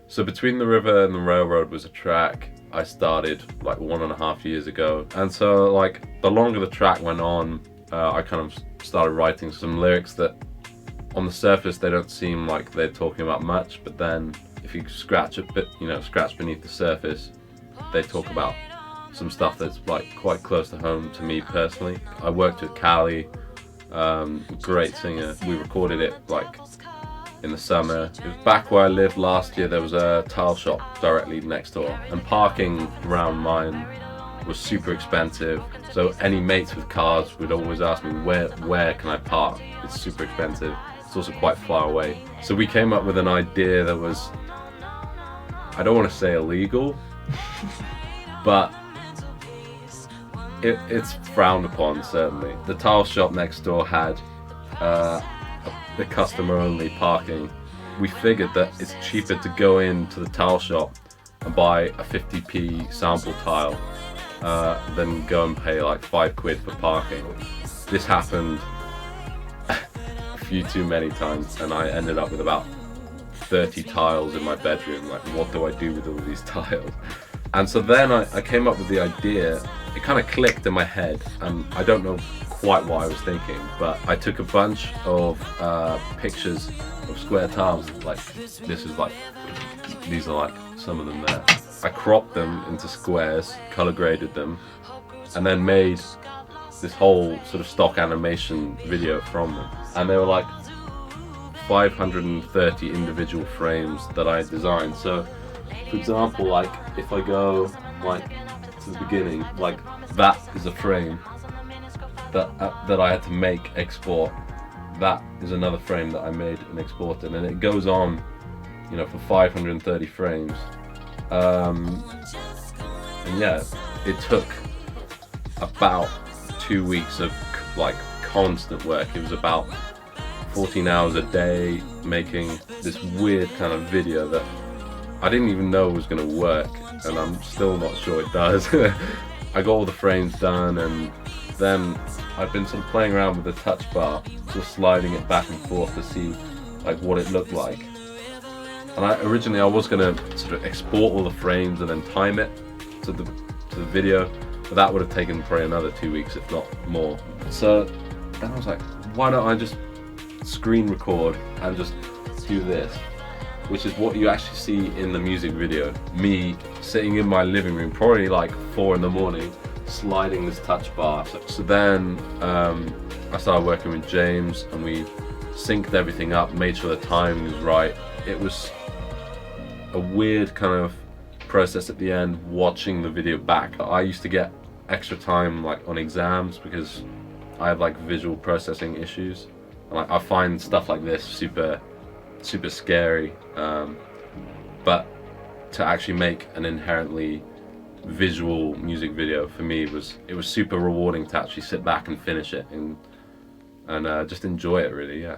So Between the River and the Railroad was a track I started like 1.5 years ago. And so like the longer the track went on, I kind of started writing some lyrics that on the surface they don't seem like they're talking about much, but then if you scratch a bit, scratch beneath the surface, they talk about some stuff that's like quite close to home to me personally. I worked with Callie, great singer. We recorded it like in the summer. It was back where I lived last year. There was a tile shop directly next door, and parking around mine was super expensive. So any mates with cars would always ask me, where can I park? It's super expensive. It's also quite far away. So we came up with an idea that was, I don't want to say illegal, but it's frowned upon, certainly. The tile shop next door had the customer-only parking. We figured that it's cheaper to go into the tile shop and buy a 50p sample tile than go and pay like £5 for parking. This happened a few too many times, and I ended up with about 30 tiles in my bedroom. Like, what do I do with all these tiles? And so then I came up with the idea. It kind of clicked in my head, and I don't know quite what I was thinking, but I took a bunch of pictures of square tiles. Like, these are like some of them there. I cropped them into squares, color graded them, and then made this whole sort of stock animation video from them. And they were like 530 individual frames that I had designed. So for example, like if I go like to the beginning, like that is a frame that I had to make, export. That is another frame that I made and exported, and it goes on, for 530 frames. And yeah, it took about 2 weeks of like constant work. It was about 14 hours a day making this weird kind of video that I didn't even know was going to work, and I'm still not sure it does. I got all the frames done, and then I've been sort of playing around with the touch bar, just sliding it back and forth to see like what it looked like. And originally I was going to sort of export all the frames and then time it to the video, but that would have taken probably another 2 weeks, if not more. So then I was like, why don't I just screen record and just do this? Which is what you actually see in the music video. Me sitting in my living room, probably like 4 in the morning, sliding this touch bar. So then I started working with James, and we synced everything up, made sure the timing was right. It was a weird kind of process at the end, watching the video back. I used to get extra time like on exams because I have like visual processing issues. And, like, I find stuff like this super scary, but to actually make an inherently visual music video for me it was super rewarding to actually sit back and finish it and just enjoy it, really. Yeah.